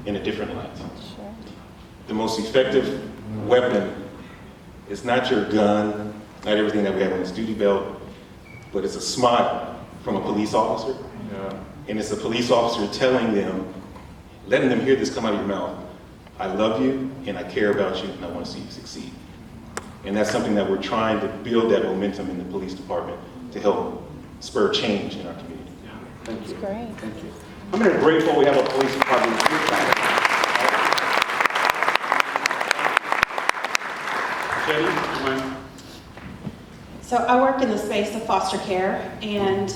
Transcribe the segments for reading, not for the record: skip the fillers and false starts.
in a different light. Sure. The most effective weapon is not your gun, not everything that we have on this duty belt, but it's a smile from a police officer. Yeah. And it's a police officer telling them, letting them hear this come out of your mouth. I love you, and I care about you, and I want to see you succeed. And that's something that we're trying to build that momentum in the police department to help spur change in our community. Thank you. That's great. Thank you. I'm very grateful we have a police department. Jennie, do you mind? So I work in the space of foster care, and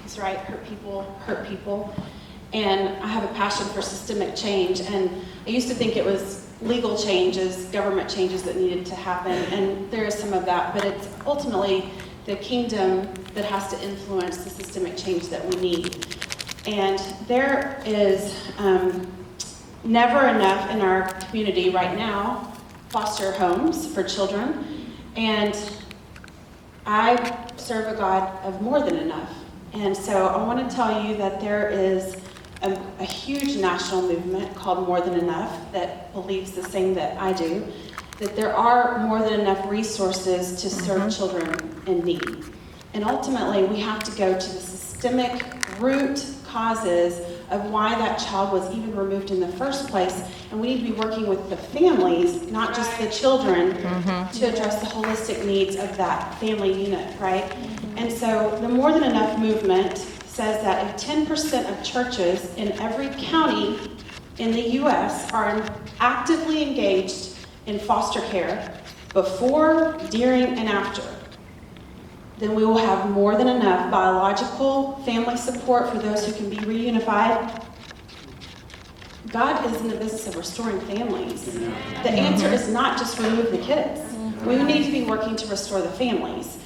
it's right, hurt people, and I have a passion for systemic change, and I used to think it was legal changes, government changes that needed to happen, and there is some of that, but it's ultimately the kingdom that has to influence the systemic change that we need. And there is never enough in our community right now foster homes for children, and I serve a God of more than enough. And so I want to tell you that there is a huge national movement called More Than Enough that believes the same that I do, that there are more than enough resources to serve children in need. And ultimately, we have to go to the systemic root causes of why that child was even removed in the first place. And we need to be working with the families, not just the children, to address the holistic needs of that family unit, right? And so the More Than Enough movement says that if 10% of churches in every county in the U.S. are actively engaged in foster care before, during, and after, then we will have more than enough biological family support for those who can be reunified. God is in the business of restoring families. The answer is not just remove the kids. We need to be working to restore the families.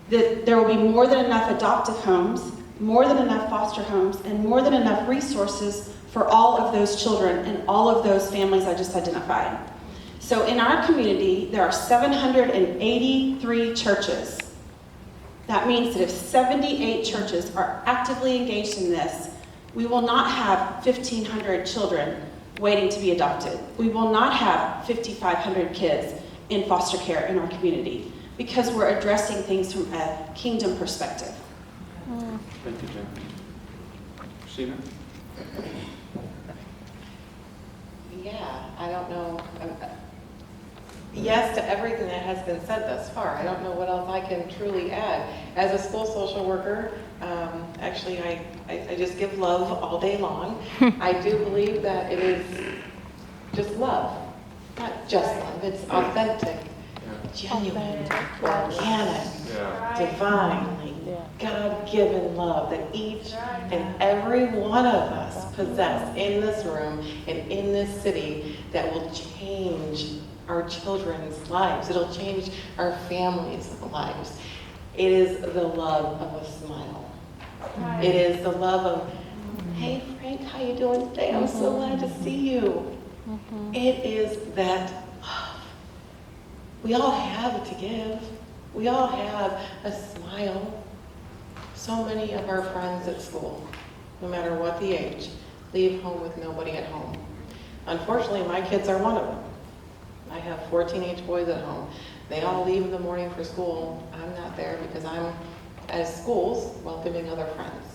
That there will be more than enough adoptive homes, more than enough foster homes, and more than enough resources for all of those children and all of those families I just identified. So in our community, there are 783 churches. That means that if 78 churches are actively engaged in this, we will not have 1,500 children waiting to be adopted. We will not have 5,500 kids in foster care in our community, because we're addressing things from a kingdom perspective. Thank you, Jen. Christina? Yeah, I don't know. Yes to everything that has been said thus far. I don't know what else I can truly add. As a school social worker, actually I just give love all day long. I do believe that it is just love. Not just love, it's authentic, genuine, organic, divinely, God-given love that each and every one of us possess in this room and in this city that will change our children's lives. It'll change our families' lives. It is the love of a smile. It is the love of, hey Frank, how you doing today? I'm so glad to see you. It is that love. We all have it to give. We all have a smile. So many of our friends at school, no matter what the age, leave home with nobody at home. Unfortunately, my kids are one of them. I have 4 teenage boys at home. They all leave in the morning for school. I'm not there because I'm at schools welcoming other friends.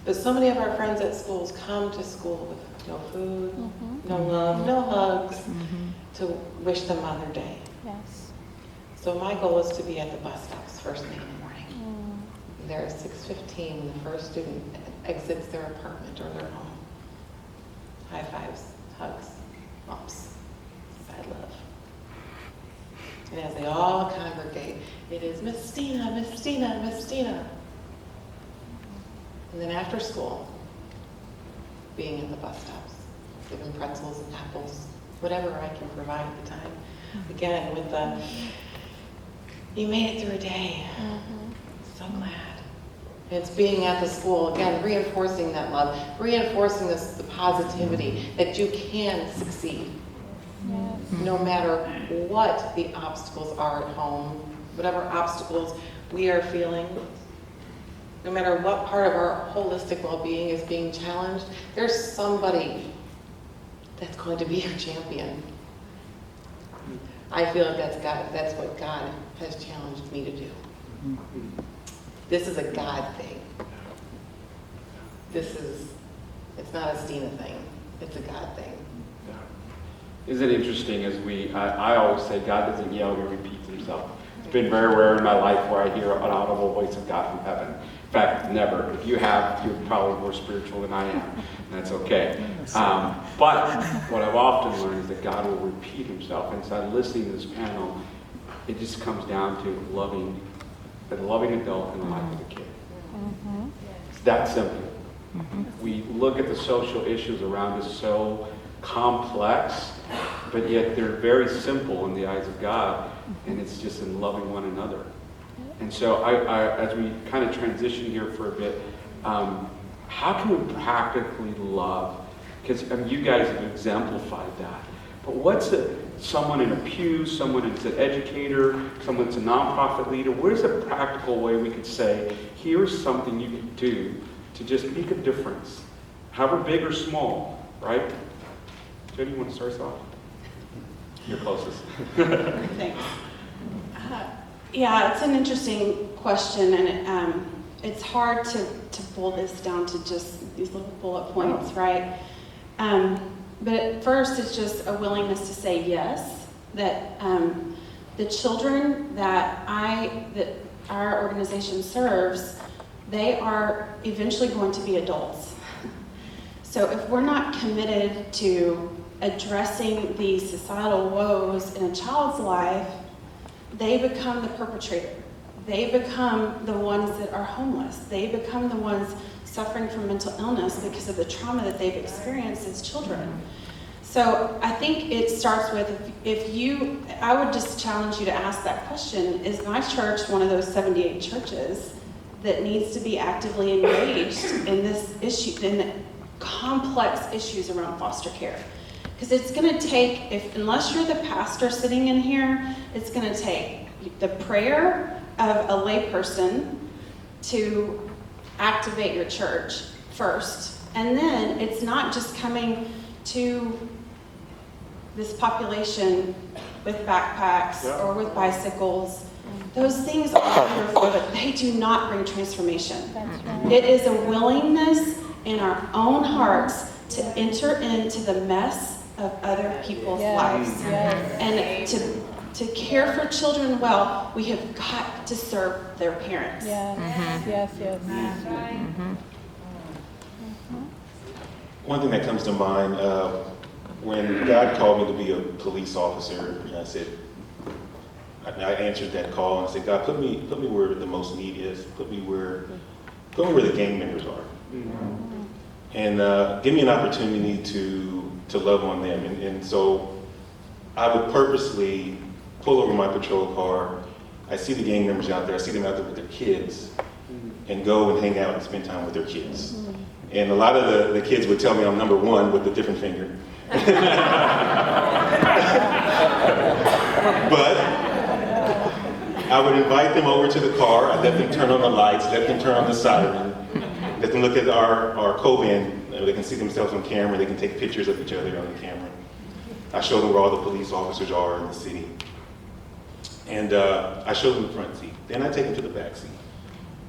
But so many of our friends at schools come to school with no food, no love, no hugs, to wish them on their day. Yes. So my goal is to be at the bus stops first thing in the morning. There at 6:15 when the first student exits their apartment or their home. High fives, hugs, bumps, side love. And as they all congregate, it is Miss Stina, Miss Stina, Miss Stina. And then after school, being at the bus stops, giving pretzels and apples, whatever I can provide at the time. Again, with the, you made it through a day. So glad. It's being at the school, again, reinforcing that love, reinforcing the positivity that you can succeed. No matter what the obstacles are at home, whatever obstacles we are feeling, no matter what part of our holistic well-being is being challenged, there's somebody that's going to be your champion. I feel like that's what God has challenged me to do. This is a God thing. It's not a Stina thing, it's a God thing. Isn't it interesting as I always say God doesn't yell, he repeats himself. It's been very rare in my life where I hear an audible voice of God from heaven. In fact, never. If you have, you're probably more spiritual than I am. And that's okay. But what I've often learned is that God will repeat himself. And so listening to this panel, it just comes down to loving adult in the life of a kid. It's that simple. We look at the social issues around us so complex, but yet they're very simple in the eyes of God, and it's just in loving one another. And so I as we kind of transition here for a bit, how can we practically love? Because you guys have exemplified that. But what's someone in a pew, someone that's an educator, someone that's a nonprofit leader, where's a practical way we could say, here's something you can do to just make a difference, however big or small, right? Jennie, you want to start us off? You're closest. Thanks. Yeah, it's an interesting question, and it's hard to boil this down to just these little bullet points, right? But at first, it's just a willingness to say yes, that the children that our organization serves, they are eventually going to be adults. So if we're not committed to addressing these societal woes in a child's life, they become the perpetrator. They become the ones that are homeless. They become the ones suffering from mental illness because of the trauma that they've experienced as children. So I think it starts with, I would just challenge you to ask that question, is my church one of those 78 churches that needs to be actively engaged in this issue, in the complex issues around foster care? Because it's going to take, unless you're the pastor sitting in here, it's going to take the prayer of a layperson to activate your church first. And then it's not just coming to this population with backpacks or with bicycles. Those things are wonderful, but they do not bring transformation. That's right. It is a willingness in our own hearts to enter into the mess of other people's lives. Yes. And to care for children well, we have got to serve their parents. Yes. One thing that comes to mind, when God called me to be a police officer, I answered that call and I said, God, put me where the most need is. Put me where the gang members are. And give me an opportunity to love on them. And so I would purposely pull over my patrol car. I see the gang members out there. I see them out there with their kids, and go and hang out and spend time with their kids. And a lot of the kids would tell me I'm number one with the different finger. But I would invite them over to the car. I'd let them turn on the lights, let them turn on the siren, let them look at our co-van. They can see themselves on camera. They can take pictures of each other on the camera. I show them where all the police officers are in the city. And I show them the front seat. Then I take them to the back seat.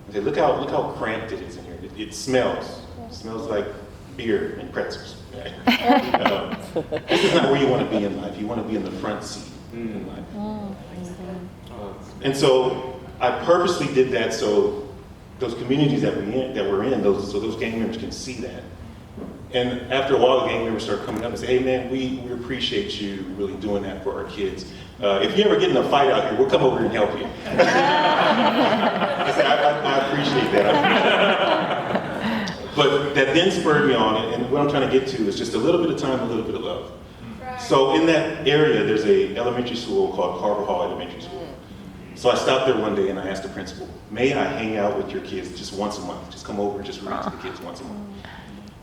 I say, look how cramped it is in here. It smells. It smells like beer and pretzels. Right? This is not where you want to be in life. You want to be in the front seat in life. And so I purposely did that so those communities that we're in, so those gang members can see that. And after a while, the gang members start coming up and say, hey man, we appreciate you really doing that for our kids. If you ever get in a fight out here, we'll come over and help you. I said, I appreciate that. But that then spurred me on, and what I'm trying to get to is just a little bit of time, a little bit of love. Right. So in that area, there's a elementary school called Carver Hall Elementary School. So I stopped there one day and I asked the principal, may I hang out with your kids just once a month? Just come over and just read to the kids once a month.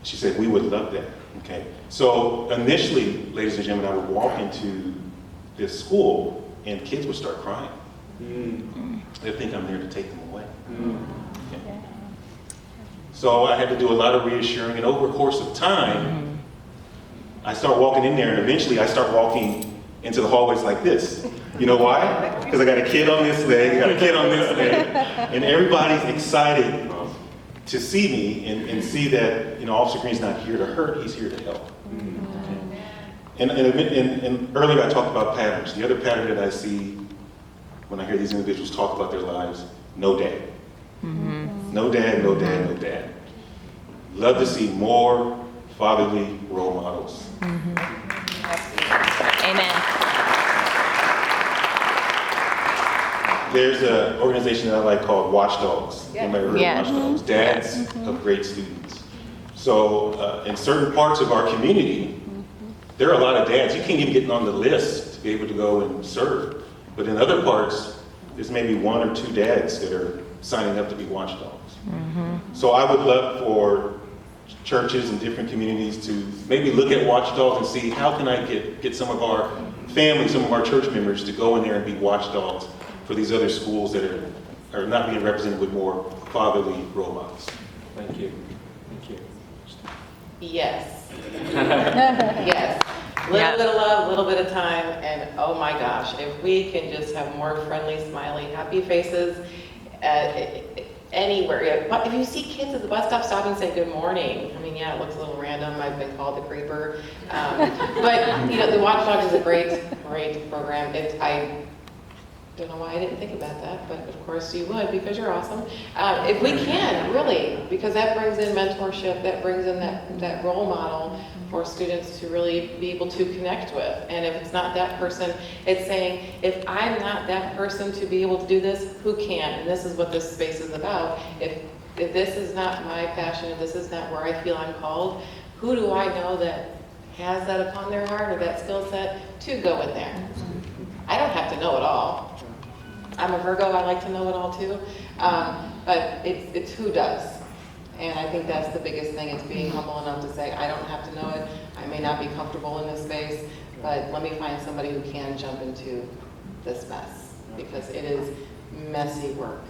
She said, we would love that. Okay. So initially, ladies and gentlemen, I would walk into this school and kids would start crying. They think I'm there to take them away. Okay. So I had to do a lot of reassuring, and over a course of time, I start walking in there, and eventually I start walking into the hallways like this. You know why? Because I got a kid on this leg, I got a kid on this leg, and everybody's excited to see me and see that, you know, Officer Greene's not here to hurt, he's here to help. And earlier I talked about patterns. The other pattern that I see when I hear these individuals talk about their lives, no dad. No dad, no dad, no dad. Love to see more fatherly role models. Amen. There's an organization that I like called Watchdogs. Yeah. You might have heard Yeah. of Watchdogs, dads of great students. So in certain parts of our community, there are a lot of dads. You can't even get on the list to be able to go and serve. But in other parts, there's maybe 1 or 2 dads that are signing up to be watchdogs. So I would love for churches and different communities to maybe look at watchdogs and see how can I get some of our families, some of our church members to go in there and be watchdogs for these other schools that are not being represented with more fatherly role models. Thank you. Thank you. Yes. Yes. Little Yeah. bit of love, little bit of time, and oh my gosh, if we can just have more friendly, smiley, happy faces anywhere. If you see kids at the bus stop stop and say good morning, I mean, yeah, it looks a little random. I've been called the creeper. But, you know, the Watchdogs is a great program. I don't know why I didn't think about that, but of course you would because you're awesome. If we can, really, because that brings in mentorship, that brings in that role model for students to really be able to connect with. And if it's not that person, it's saying, if I'm not that person to be able to do this, who can? And this is what this space is about. If this is not my passion, if this is not where I feel I'm called, who do I know that has that upon their heart or that skill set to go in there? I don't have to know it all. I'm a Virgo, I like to know it all too. But it's who does. And I think that's the biggest thing, is being humble enough to say, I don't have to know it. I may not be comfortable in this space, but let me find somebody who can jump into this mess. Because it is messy work.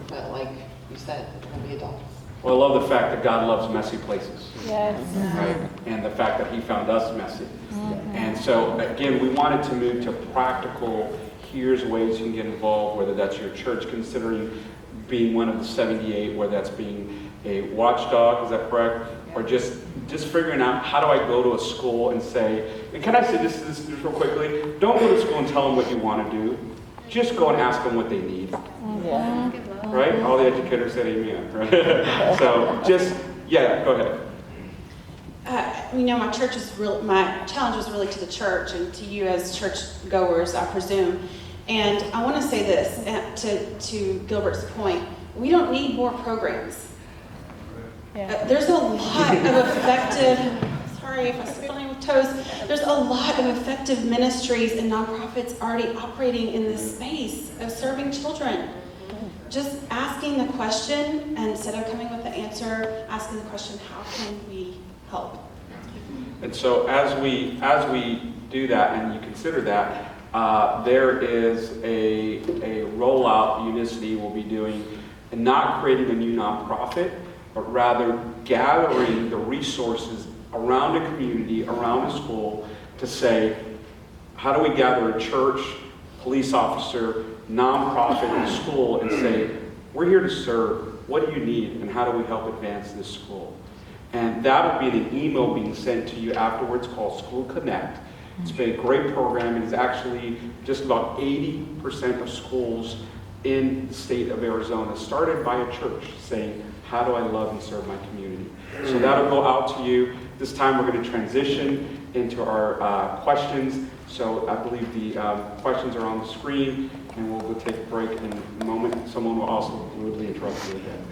But like you said, we'll be adults. Well, I love the fact that God loves messy places. Yes. Right? And the fact that he found us messy. And so, again, we wanted to move to practical, here's ways you can get involved, whether that's your church considering being one of the 78, whether that's being a watchdog, is that correct? Or just figuring out, how do I go to a school and say, and can I say this real quickly? Don't go to school and tell them what you want to do. Just go and ask them what they need. Yeah. Right? All the educators said amen, right? So go ahead. You know, my challenge is really to the church and to you as church goers, I presume. And I want to say this to Gilbert's point. We don't need more programs. Yeah. There's a lot of effective, sorry if I step on your toes, there's a lot of effective ministries and nonprofits already operating in this space of serving children. Just asking the question, and instead of coming with the answer, asking the question, how can we help? And so as we do that, and you consider that, there is a rollout Unicity will be doing, and not creating a new nonprofit, but rather gathering the resources around a community, around a school, to say, how do we gather a church, police officer, nonprofit, and school, and say, we're here to serve. What do you need, and how do we help advance this school? And that will be an email being sent to you afterwards called School Connect. It's been a great program. It is actually just about 80% of schools in the state of Arizona started by a church saying, how do I love and serve my community? So that'll go out to you. This time we're going to transition into our questions. So I believe the questions are on the screen, and we'll go take a break in a moment. Someone will also rudely interrupt you again.